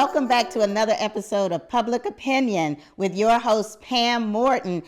Welcome back to another episode of Public Opinion with your host, Pam Morton.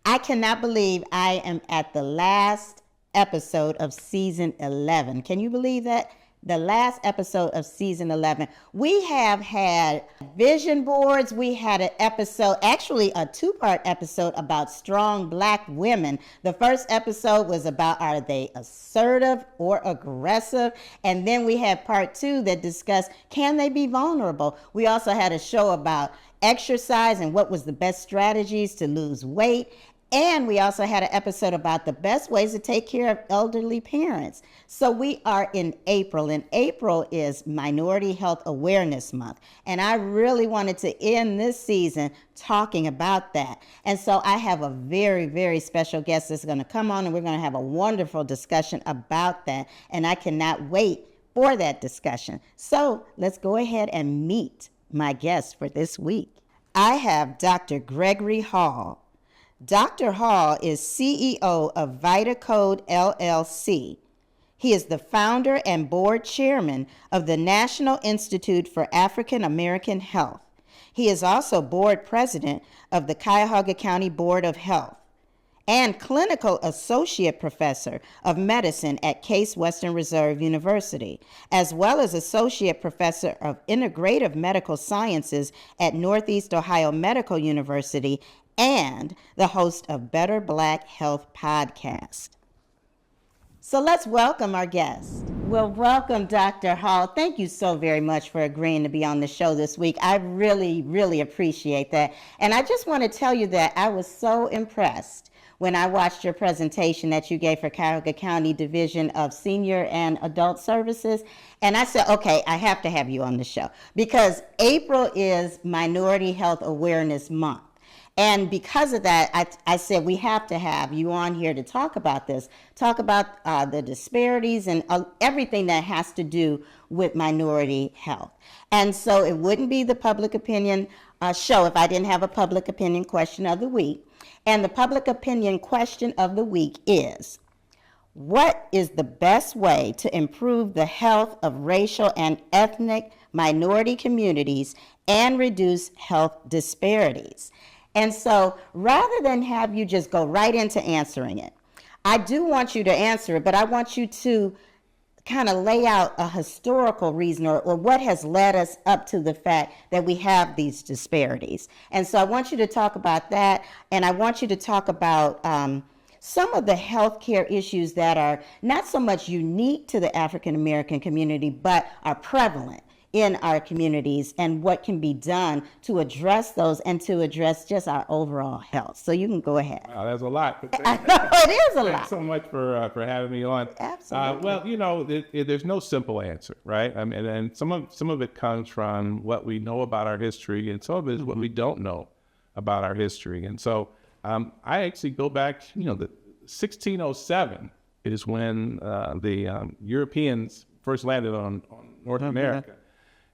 I cannot believe I am at the last episode of season 11. Can you believe that? The last episode of season 11. We have had vision boards. We had an episode, actually a two-part episode about strong Black women. The first episode was about, are they assertive or aggressive? And then we had part two that discussed, can they be vulnerable? We also had a show about exercise and what was the best strategies to lose weight. And we also had an episode about the best ways to take care of elderly parents. So we are in April, and April is Minority Health Awareness Month. And I really wanted to end this season talking about that. And so I have a very, very special guest that's going to come on, and we're going to have a wonderful discussion about that. And I cannot wait for that discussion. So let's go ahead and meet my guest for this week. I have Dr. Gregory Hall. Dr. Hall is CEO of VitaCode LLC. He is the founder and board chairman of the National Institute for African American Health. He is also board president of the Cuyahoga County Board of Health and clinical associate professor of medicine at Case Western Reserve University, as well as associate professor of integrative medical sciences at Northeast Ohio Medical University and the host of Better Black Health podcast. So let's welcome our guest. Well, welcome, Dr. Hall. Thank you so very much for agreeing to be on the show this week. I really, really appreciate that. And I just want to tell you that I was so impressed when I watched your presentation that you gave for Cuyahoga County Division of Senior and Adult Services. And I said, okay, I have to have you on the show because April is Minority Health Awareness Month. And because of that, I said we have to have you on here to talk about this, talk about the disparities and everything that has to do with minority health. And so it wouldn't be the public opinion show if I didn't have a public opinion question of the week. And the public opinion question of the week is, what is the best way to improve the health of racial and ethnic minority communities and reduce health disparities? And so rather than have you just go right into answering it, I do want you to answer it, but I want you to kind of lay out a historical reason or what has led us up to the fact that we have these disparities. And so I want you to talk about that, and I want you to talk about some of the healthcare issues that are not so much unique to the African American community, but are prevalent in our communities and what can be done to address those and to address just our overall health. So you can go ahead. Wow, there's a lot. I know, it is a lot. Thanks so much for having me on. Absolutely. Well, you know, there's no simple answer, right? I mean, and some of it comes from what we know about our history, and some of it is what we don't know about our history. And so I actually go back, the 1607 is when the Europeans first landed on North America.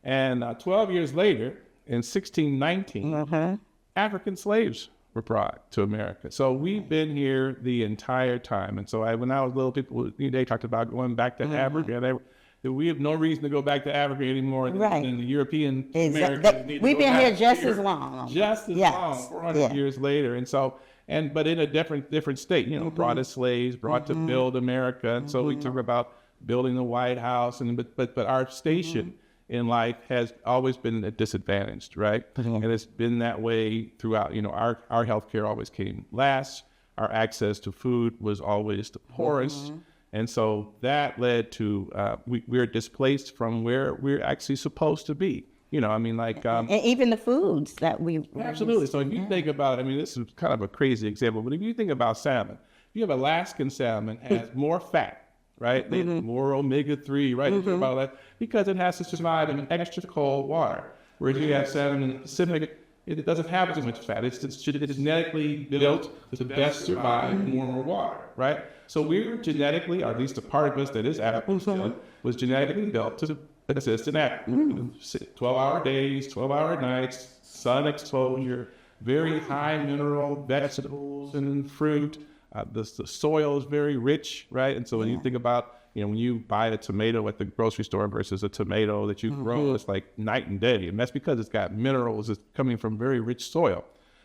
And 12 years later, in 1619, African slaves were brought to America. So we've been here the entire time. And so when I was little, people they talked about going back to Africa. We have no reason to go back to Africa anymore than the European Americans. We've been here just as long. Just as long, 400 years later. And so, but in a different state, brought as slaves, brought to build America. And so we talk about building the White House, but our station in life has always been disadvantaged, right? And it's been that way throughout. Our healthcare always came last. Our access to food was always the poorest. And so that led to, we're displaced from where we're actually supposed to be. And even the foods that we... Absolutely. So if you think about, this is kind of a crazy example, but if you think about salmon, if you have Alaskan salmon, has more fat, right? They have more omega-3, right? About that, because it has to survive in extra cold water. Whereas you have salmon in the Pacific, it doesn't have as much fat. It's genetically built to best survive in warmer water, right? So we were genetically, or at least a part of us that is African, was genetically built to exist in Africa. 12-hour days, 12-hour nights, sun exposure, very high mineral vegetables and fruit. The soil is very rich, right? And so when you think about when you buy a tomato at the grocery store versus a tomato that you grow, it's like night and day. And that's because it's got minerals. It's coming from very rich soil,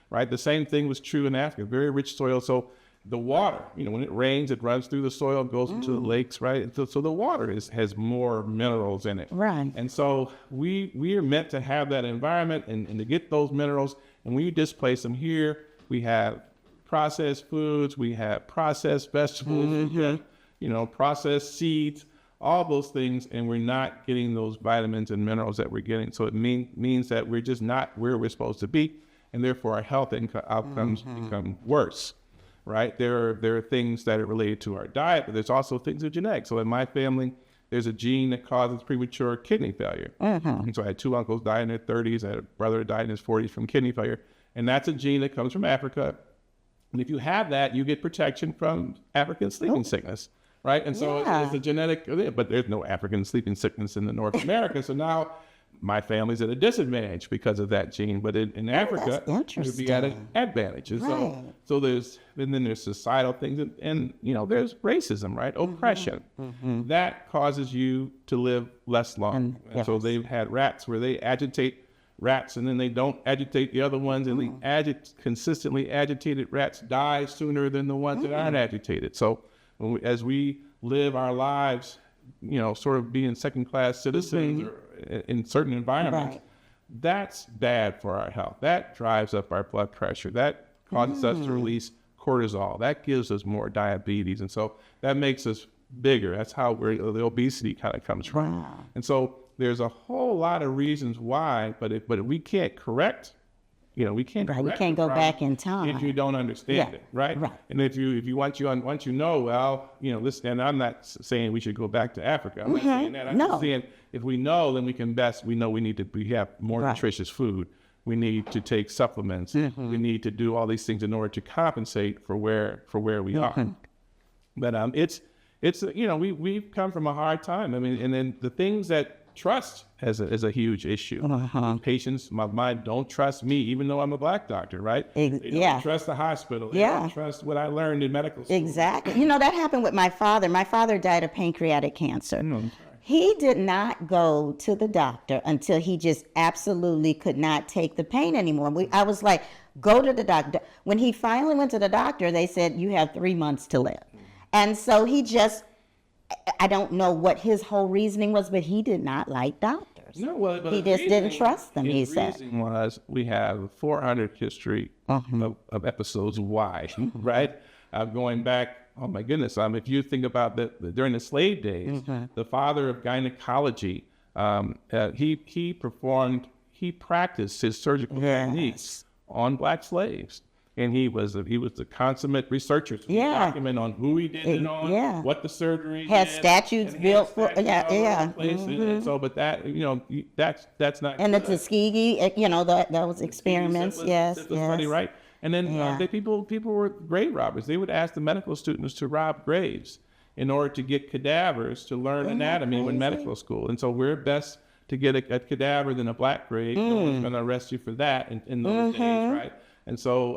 right? The same thing was true in Africa, very rich soil. So the water, when it rains, it runs through the soil, goes into the lakes, right? So the water has more minerals in it. Right. And so we are meant to have that environment and to get those minerals. And when you displace them here, we have processed foods, we have processed vegetables, we have, processed seeds, all those things, and we're not getting those vitamins and minerals that we're getting. So it means that we're just not where we're supposed to be, and therefore our health outcomes become worse. Right? There are things that are related to our diet, but there's also things of genetics. So in my family, there's a gene that causes premature kidney failure. And so I had 2 uncles die in their 30s. I had a brother died in his 40s from kidney failure. And that's a gene that comes from Africa. And if you have that, you get protection from African sleeping sickness. Right? And so it's a genetic, but there's no African sleeping sickness in North America. So now my family's at a disadvantage because of that gene, but in Africa, you'd be at an advantage. And so there's societal things, and there's racism, right? Oppression that causes you to live less long. And so they've had rats where they agitate rats, and then they don't agitate the other ones, and the consistently agitated rats die sooner than the ones that aren't agitated. So as we live our lives, sort of being second-class citizens or in certain environments, that's bad for our health. That drives up our blood pressure. That causes us to release cortisol. That gives us more diabetes. And so that makes us bigger. That's how the obesity kind of comes from. And so there's a whole lot of reasons why, but if we can't correct, we can't correct you can't go back in time if you don't understand it, right? And if you once you know, well, this, and I'm not saying we should go back to Africa. I'm not saying that. I'm just saying if we know, then we know we have more nutritious food. We need to take supplements. We need to do all these things in order to compensate for where we are. But it's we've come from a hard time. I mean, and then the things that trust is a huge issue. Patients, mine don't trust me, even though I'm a Black doctor, right? They don't trust the hospital. They don't trust what I learned in medical school. Exactly. That happened with my father. My father died of pancreatic cancer. He did not go to the doctor until he just absolutely could not take the pain anymore. I was like, go to the doctor. When he finally went to the doctor, they said, you have 3 months to live. And so I don't know what his whole reasoning was, but he did not like doctors. No, well, but he just didn't trust them, he said. The reason was we have 400 history of episodes why, right? Going back, oh my goodness, if you think about during the slave days, the father of gynecology, he practiced his surgical techniques on Black slaves. And he was the consummate researcher. So he documented on who he did it on, what the surgery had did, statues built for, And so, but that that's not. And the Tuskegee, those experiments, that was funny, right? And then people were grave robbers. They would ask the medical students to rob graves in order to get cadavers to learn anatomy in medical school. And so we're best to get a cadaver than a Black grave. No one's going to arrest you for that in those days, right? And so,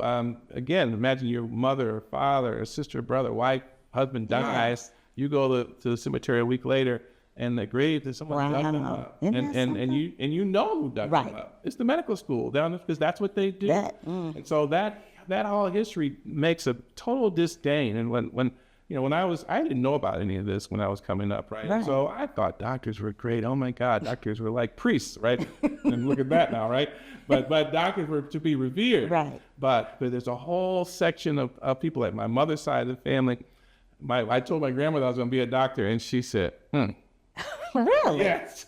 again, imagine your mother or father or sister, brother, wife, husband dies. You go to the cemetery a week later, and the grave that someone dug them up, and you know who dug them up. It's the medical school down there because that's what they do. And so that whole history makes a total disdain. And when I didn't know about any of this when I was coming up, right? So I thought doctors were great. Oh my God, doctors were like priests, right? And look at that now, right? But doctors were to be revered. Right. But there's a whole section of people at my mother's side of the family. I told my grandmother I was going to be a doctor, and she said, Really? Yes.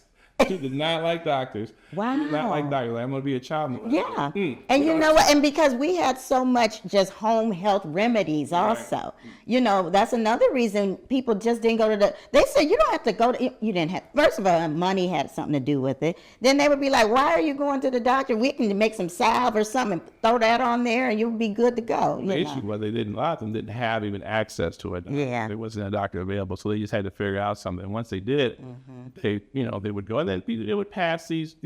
She did not like doctors. Wow. She did not like doctors. I'm going to be a child molester. Yeah. And you know what? And because we had so much just home health remedies also. That's another reason people just didn't go to they said you don't have to go to, you didn't have, first of all, money had something to do with it. Then they would be like, why are you going to the doctor? We can make some salve or something and throw that on there and you'll be good to go. The issue was a lot of them didn't have even access to it. There wasn't a doctor available. So they just had to figure out something. And once they did, they would go, and then they would pass these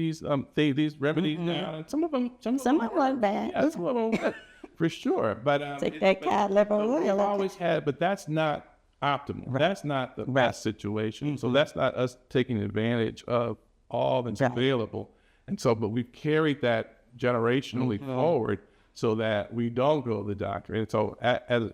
remedies down, and some of them weren't bad. Yeah, some of them for sure. But take that cod liver oil. Always had, but that's not optimal. That's not the best situation. So that's not us taking advantage of all that's available. And so, but we've carried that generationally forward so that we don't go to the doctor. And so as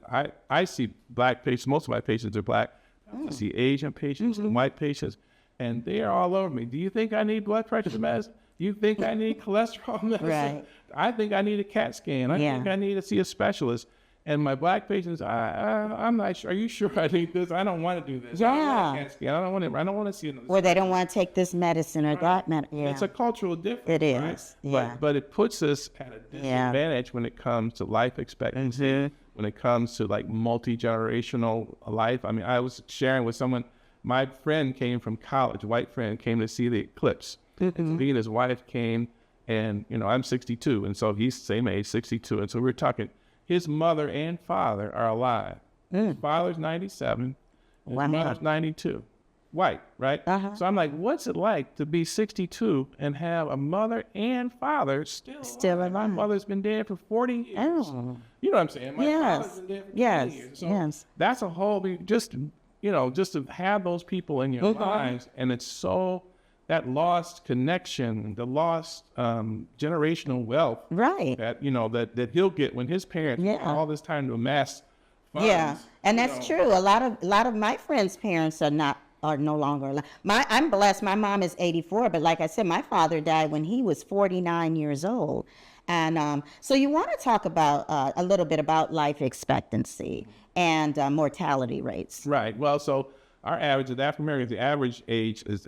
I see Black patients, most of my patients are Black. I see Asian patients and white patients, and they are all over me. Do you think I need blood pressure medicine? Do you think I need cholesterol medicine? Right. I think I need a CAT scan. I think I need to see a specialist. And my Black patients, I'm not sure. Are you sure I need this? I don't want to do this. I don't want a CAT scan. I don't want to see another. Or they don't want to take this medicine or that medicine. Yeah. It's a cultural difference. It is. Right? Yeah. But it puts us at a disadvantage when it comes to life expectancy, when it comes to like multi-generational life. I mean, I was sharing with someone, my friend came from college, a white friend came to see the eclipse. And so he and his wife came, and, you know, I'm 62, and so he's the same age, 62. And so we're talking, his mother and father are alive. His father's 97, his mother's 92. White, right? So I'm like, what's it like to be 62 and have a mother and father still alive? My mother's been dead for 40 years. Oh. You know what I'm saying? My father's been dead for 20 years. So that's a whole, just to have those people in your lives, and it's so, that lost connection, the lost generational wealth, Right. that, you know, that he'll get when his parents took all this time to amass funds. Yeah, and that's true. A lot of my friends' parents are no longer alive. I'm blessed. My mom is 84, but like I said, my father died when he was 49 years old. And so you want to talk about a little bit about life expectancy and mortality rates. Right. Well, so our average, as African Americans, the average age is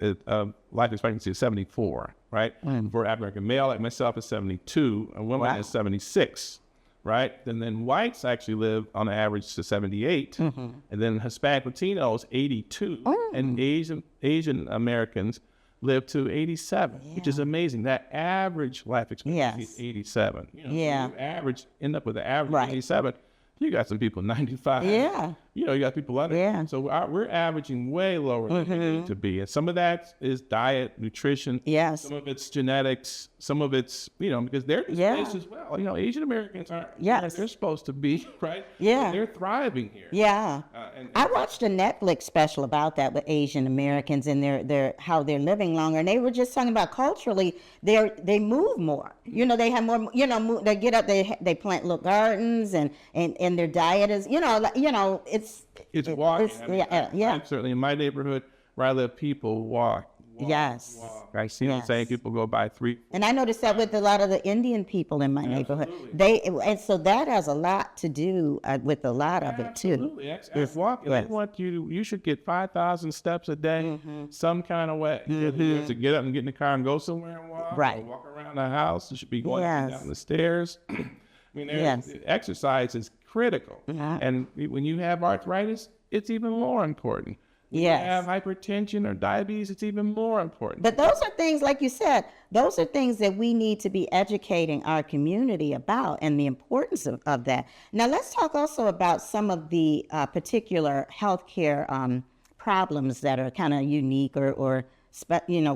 life expectancy is 74, right? For African American male, like myself, is 72. A woman is 76, right? And then whites actually live on average to 78, and then Hispanic Latinos 82, and Asian Americans live to 87, which is amazing. That average life expectancy is 87. You know, so you end up with an average of 87. You got some people 95. Yeah. You know, you got people under. Yeah. So we're averaging way lower than we need to be. And some of that is diet, nutrition. Yes. Some of it's genetics. Some of it's, you know, because they're displaced as well. You know, Asian Americans aren't. Yes. They're supposed to be, right? Yeah. They're thriving here. Yeah. And I watched a Netflix special about that with Asian Americans and their how they're living longer, and they were just talking about culturally they move more. You know, they have more. You know, they get up, they plant little gardens, and their diet is it's walking. Yeah. I'm certainly in my neighborhood where I live, people walk. Yes. I see what I'm saying. People go by 3. And I noticed that with a lot of the Indian people in my neighborhood. And so that has a lot to do with a lot of it too. Absolutely. Walking. They want you should get 5,000 steps a day, some kind of way. You have to get up and get in the car and go somewhere and walk. Right. Or walk around the house. You should be going down the stairs. I mean, exercise is critical. And when you have arthritis, it's even more important. When you have hypertension or diabetes, it's even more important. But those are things, like you said, those are things that we need to be educating our community about and the importance of that. Now, let's talk also about some of the particular healthcare problems that are kind of unique or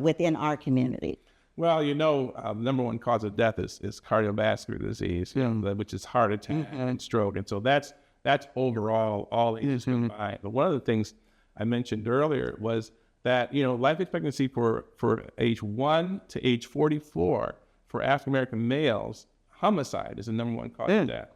within our community. Well, the number one cause of death is cardiovascular disease, which is heart attack and stroke. And so that's overall all ages combined. But one of the things I mentioned earlier was that, life expectancy for age 1 to age 44 for African American males, homicide is the number one cause of death.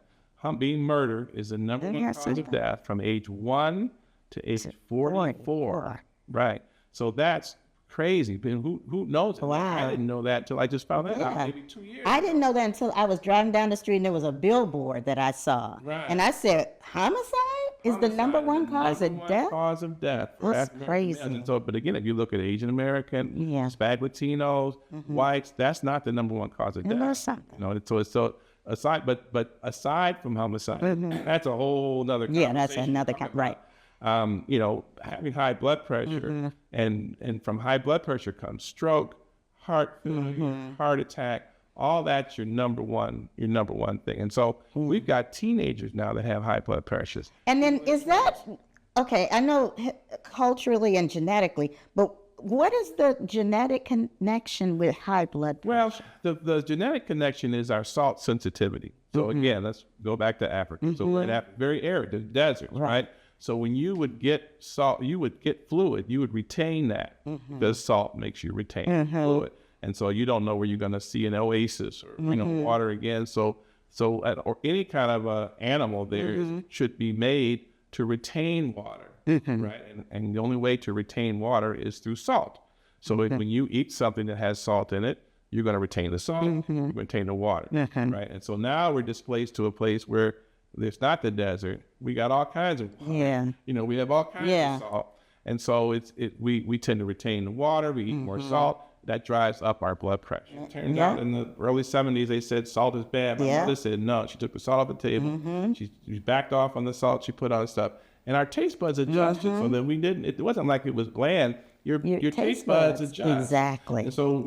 Being murdered is the number one cause of death from age 1 to age 44. Right. So that's crazy. Who knows it? Wow. I didn't know that until I just found that out maybe 2 years I didn't know that until I was driving down the street and there was a billboard that I saw. Right. And I said, homicide is the number one cause of death? Cause of death. That's crazy. And so, but again, if you look at Asian American, Hispanic Latinos, whites, that's not the number one cause of death. That's something. So aside, but aside from homicide, that's a whole other conversation. Yeah, that's another right. Having high blood pressure, and from high blood pressure comes stroke, heart failure, heart attack. All that's your number one thing. And so we've got teenagers now that have high blood pressures. And then is that okay? I know culturally and genetically, but what is the genetic connection with high blood pressure? Well, the genetic connection is our salt sensitivity. So again, let's go back to Africa. So in Africa, very arid, the desert, right? So when you would get salt, you would get fluid, you would retain that because salt makes you retain fluid. And so you don't know where you're going to see an oasis or, water again. So or any kind of animal there should be made to retain water, right? And the only way to retain water is through salt. So when you eat something that has salt in it, you're going to retain the salt, you retain the water, right? And so now we're displaced to a place where there's not the desert. We got all kinds of water. We have all kinds of salt. And so we tend to retain the water. We eat more salt. That drives up our blood pressure. It turns out in the early 70s, they said salt is bad. My mother said no. She took the salt off the table. She backed off on the salt. She put on stuff. And our taste buds adjusted so that we didn't, it wasn't like it was bland. Your taste buds adjust. Exactly. And so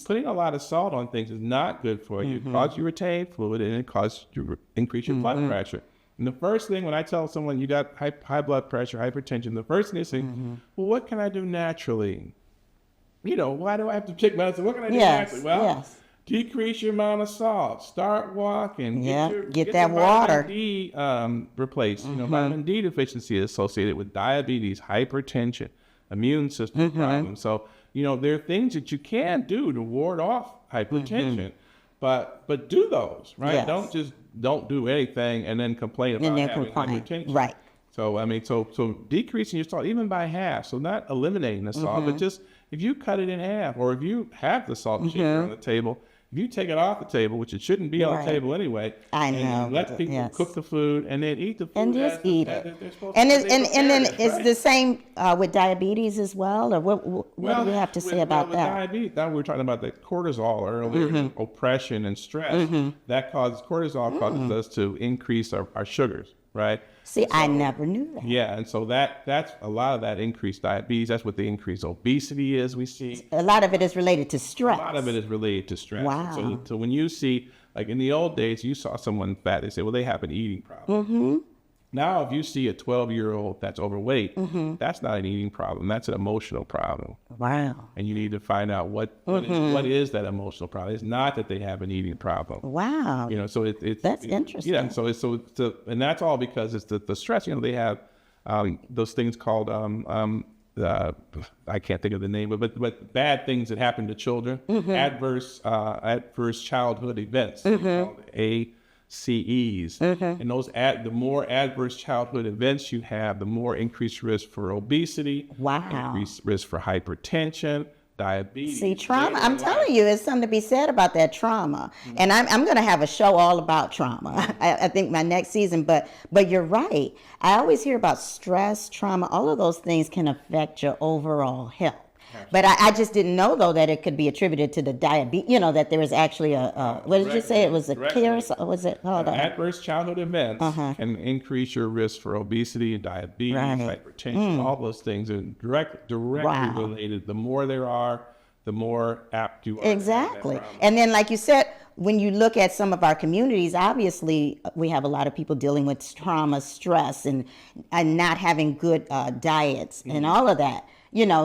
putting a lot of salt on things is not good for you. It causes you to retain fluid and it causes you to increase your blood pressure. And the first thing when I tell someone you got high blood pressure, hypertension, the first thing they say, well, what can I do naturally? Why do I have to take medicine? What can I do naturally? Well, decrease your amount of salt. Start walking. Get that water. Vitamin D replaced. Vitamin D deficiency is associated with diabetes, hypertension, immune system problems. So, there are things that you can do to ward off hypertension, but do those, right? Don't do anything and then complain about having hypertension. Right. So, so decreasing your salt, even by half. So not eliminating the salt, but just if you cut it in half, or if you have the salt shaker on the table, if you take it off the table, which it shouldn't be on the table ananyway, and let people cook the food and then eat the food. And just eat it. And then it's the same with diabetes as well? Or what do we have to say about that? Diabetes, now we were talking about the cortisol earlier, oppression and stress. That causes, cortisol causes us to increase our sugars, right? See, I never knew that. Yeah, and so that's a lot of that increased diabetes. That's what the increased obesity is we see. A lot of it is related to stress. A lot of it is related to stress. Wow. So when you see, like in the old days, you saw someone fat, they say, well, they have an eating problem. Now, if you see a 12-year-old that's overweight, that's not an eating problem. That's an emotional problem. Wow. And you need to find out what is that emotional problem. It's not that they have an eating problem. Wow. So it's that's interesting. Yeah. So and that's all because it's the stress. They have those things called I can't think of the name, but bad things that happen to children, adverse childhood events, called ACEs. And those the more adverse childhood events you have, the more increased risk for obesity, increased risk for hypertension, diabetes. See, trauma, I'm telling you, there's something to be said about that trauma. And I'm going to have a show all about trauma, I think my next season. But you're right. I always hear about stress, trauma, all of those things can affect your overall health. But I just didn't know, though, that it could be attributed to the diabetes, that there was actually what did you say? It was a care, was it? Adverse childhood events can increase your risk for obesity and diabetes, hypertension, all those things are directly related. The more there are, the more apt you are. Exactly. And then, like you said, when you look at some of our communities, obviously we have a lot of people dealing with trauma, stress, and not having good diets and all of that.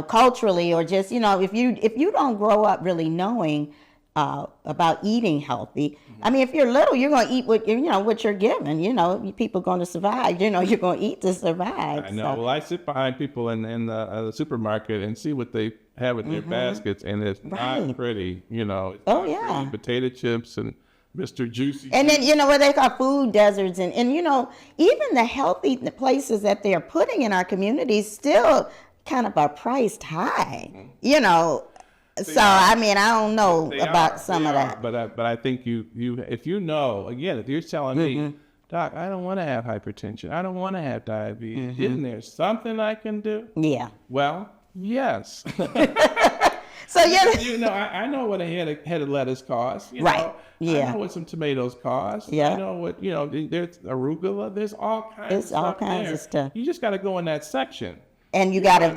Culturally, or just, if you don't grow up really knowing about eating healthy, I mean, if you're little, you're going to eat what you're given. People going to survive. You're going to eat to survive. I know. So. Well, I sit behind people in the supermarket and see what they have in their baskets, and it's not pretty. It's pretty. Potato chips and Mr. Juicy. And then, what they call food deserts. And even the healthy places that they're putting in our communities still kind of are priced high, So I don't know about some of that. But I think you if if you're telling me, Doc, I don't want to have hypertension, I don't want to have diabetes, isn't there something I can do? Yeah. Well, yes. So I know what a head of lettuce costs. Right. Yeah. I know what some tomatoes cost. Yeah. I know what there's arugula. There's all kinds. Of stuff. You just got to go in that section. And you gotta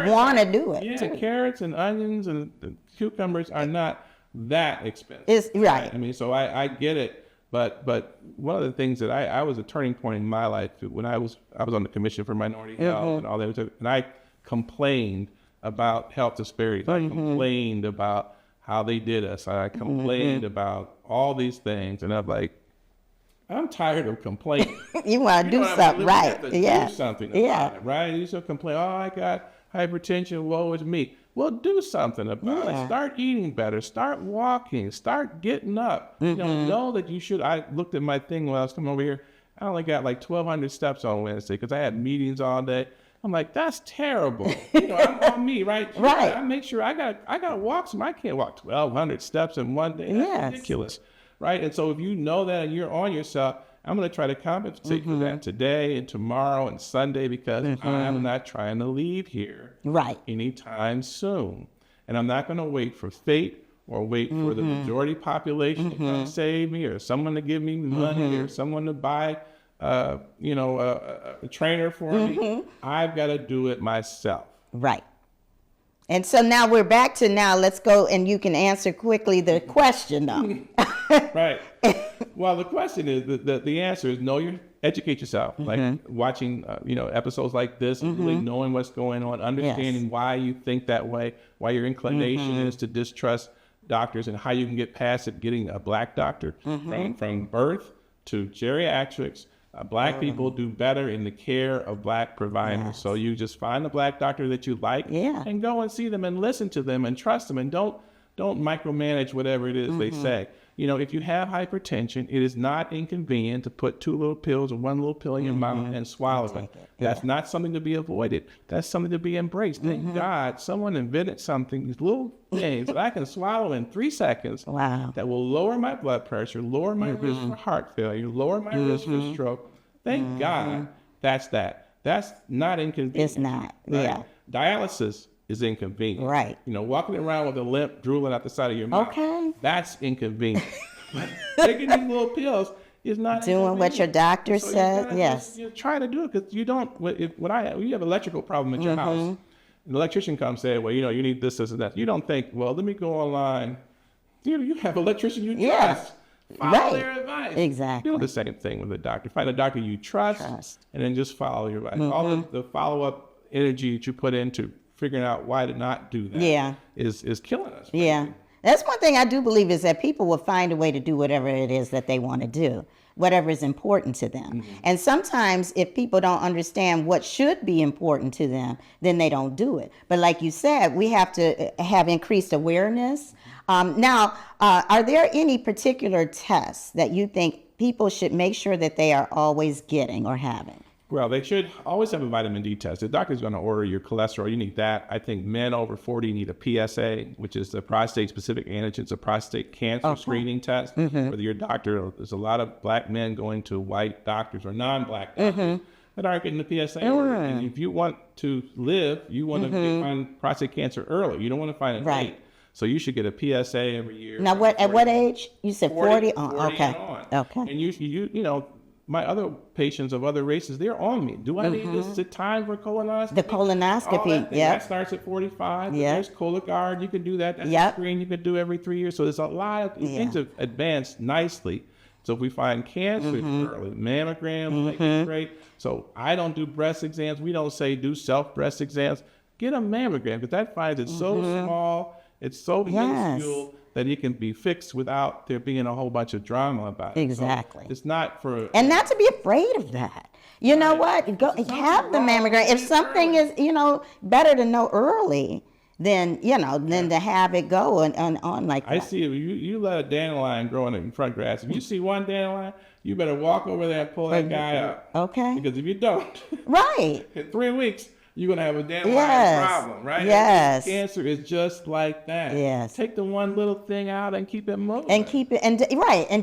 want to do it. Yeah, too. Carrots and onions and cucumbers are not that expensive. It's right. So I get it, but one of the things that I was a turning point in my life when I was on the Commission for Minority Health and all that, and I complained about health disparities. I complained about how they did us. I complained about all these things, and I'm like, I'm tired of complaining. You want to do what I mean? something, We right? have to Yeah. do something Yeah. about it, right? You should complain, oh, I got hypertension, woe is me. Well, do something about it. Start eating better. Start walking. Start getting up. Know that you should. I looked at my thing when I was coming over here. I only got like 1,200 steps on Wednesday because I had meetings all day. I'm like, that's terrible. I'm on me, right? Right. I make sure I got to walk some. I can't walk 1,200 steps in one day. That's ridiculous, right? And so if you know that and you're on yourself, I'm going to try to compensate for that today and tomorrow and Sunday because I'm not trying to leave here anytime soon. And I'm not going to wait for fate or wait for the majority population to come save me or someone to give me money or someone to buy a trainer for me. I've got to do it myself. Right. And so now we're back to let's go and you can answer quickly the question though. Right. Well, the question is, the answer is educate yourself. Like watching, episodes like this, and really knowing what's going on, understanding why you think that way, why your inclination is to distrust doctors, and how you can get past it, getting a black doctor from birth to geriatrics. Black people do better in the care of black providers. So you just find a black doctor that you like and go and see them and listen to them and trust them and don't micromanage whatever it is they say. If you have hypertension, it is not inconvenient to put 2 little pills or 1 little pill in your mouth and swallow it. That's not something to be avoided. That's something to be embraced. Thank God someone invented something, these little things that I can swallow in 3 seconds that will lower my blood pressure, lower my risk for heart failure, lower my risk for stroke. Thank God that's that. That's not inconvenient. It's not, right? Dialysis is inconvenient. Right. Walking around with a limp, drooling out the side of your mouth. Okay. That's inconvenient. But taking these little pills is not doing what your doctor said. Yes. You try to do it because you don't. You have an electrical problem at your house, and the electrician comes say, well, you need this, and that. You don't think, well, let me go online. You have an electrician you trust. Follow their advice. Exactly. Do the second thing with a doctor. Find a doctor you trust. And then just follow your advice. All the follow-up energy that you put into figuring out why to not do that is killing us. Yeah. That's one thing I do believe is that people will find a way to do whatever it is that they want to do, whatever is important to them. And sometimes if people don't understand what should be important to them, then they don't do it. But like you said, we have to have increased awareness. Now, are there any particular tests that you think people should make sure that they are always getting or having? Well, they should always have a vitamin D test. The doctor's going to order your cholesterol. You need that. I think men over 40 need a PSA, which is the prostate-specific antigen. It's a prostate cancer screening test. Whether your doctor, there's a lot of black men going to white doctors or non-black doctors that aren't getting the PSA. And if you want to live, you want to find prostate cancer early. You don't want to find it late. So you should get a PSA every year. Now, at what age? You said 40? 40 okay. And on. Okay. And you my other patients of other races, they're on me. Do I need this? Is it time for colonoscopy? The colonoscopy, that starts at 45. There's Cologuard, you can do that. That's a screen you can do every 3 years. So there's a lot of things have advanced nicely. So if we find cancer early, mammograms, like great. So I don't do breast exams. We don't say do self-breast exams. Get a mammogram because that finds it so small, it's so minuscule that it can be fixed without there being a whole bunch of drama about it. Exactly. So it's not for... And not to be afraid of that. You know what? Go have the mammogram. If something is, better to know early than, than to have it go on like that. I see you let a dandelion grow in front grass. If you see one dandelion, you better walk over there and pull that guy up. Okay. Because if you don't, in 3 weeks, you're going to have a dandelion problem, right? Yes. Cancer is just like that. Yes. Take the one little thing out and keep it moving. And keep it, and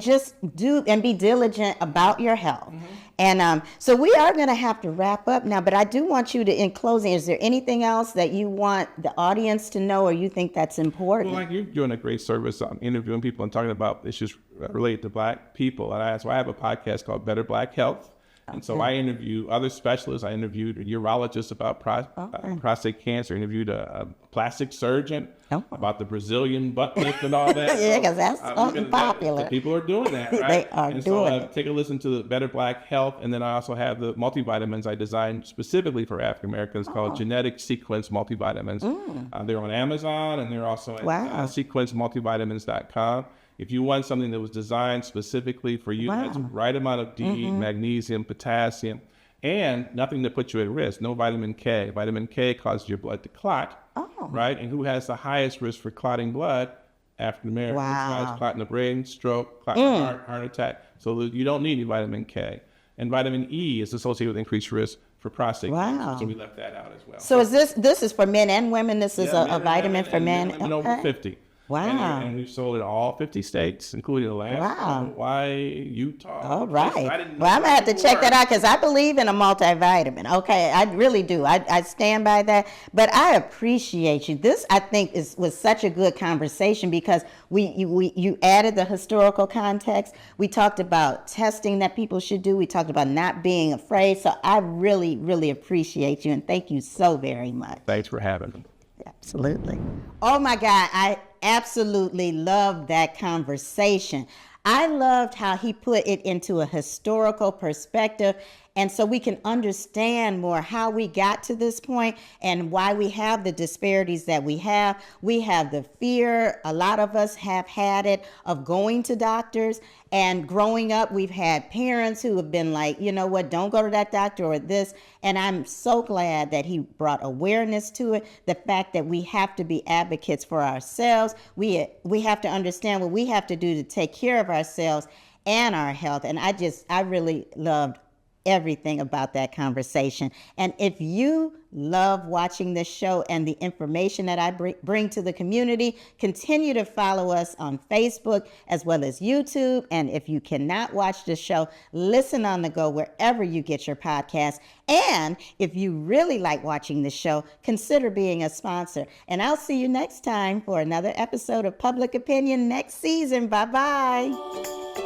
just do and be diligent about your health. And so we are going to have to wrap up now, but I do want you to, in closing, is there anything else that you want the audience to know or you think that's important? Well, like you're doing a great service on interviewing people and talking about issues related to black people. And that's why I have a podcast called Better Black Health. And so I interview other specialists. I interviewed a urologist about prostate cancer, interviewed a plastic surgeon about the Brazilian butt lift and all that. Because that's popular. People are doing that, right? They are doing it. Take a listen to the Better Black Health. And then I also have the multivitamins I designed specifically for African Americans called Genetic Sequence Multivitamins. They're on Amazon and they're also at sequencemultivitamins.com. If you want something that was designed specifically for you, that's the right amount of D, magnesium, potassium, and nothing to put you at risk. No vitamin K. Vitamin K causes your blood to clot, right? And who has the highest risk for clotting blood? African Americans. Wow. Clot in the brain, stroke, clot in the heart attack. So you don't need any vitamin K. And vitamin E is associated with increased risk for prostate cancer. So we left that out as well. So is this is for men and women? This is a vitamin for men? And over 50. Wow. And we've sold in all 50 states, including Alaska, Hawaii, Utah. All right. Well, I'm going to have to check that out because I believe in a multivitamin. Okay, I really do. I stand by that. But I appreciate you. This, I think, was such a good conversation because you added the historical context. We talked about testing that people should do. We talked about not being afraid. So I really, really appreciate you. And thank you so very much. Thanks for having me. Absolutely. Oh my God, I absolutely loved that conversation. I loved how he put it into a historical perspective. And so we can understand more how we got to this point and why we have the disparities that we have. We have the fear, a lot of us have had it, of going to doctors. And growing up, we've had parents who have been like, you know what, don't go to that doctor or this. And I'm so glad that he brought awareness to it. The fact that we have to be advocates for ourselves. We have to understand what we have to do to take care of ourselves and our health. And I really loved everything about that conversation. And if you love watching this show and the information that I bring to the community, continue to follow us on Facebook as well as YouTube. And if you cannot watch the show, listen on the go wherever you get your podcasts. And if you really like watching the show, consider being a sponsor. And I'll see you next time for another episode of Public Opinion next season. Bye-bye.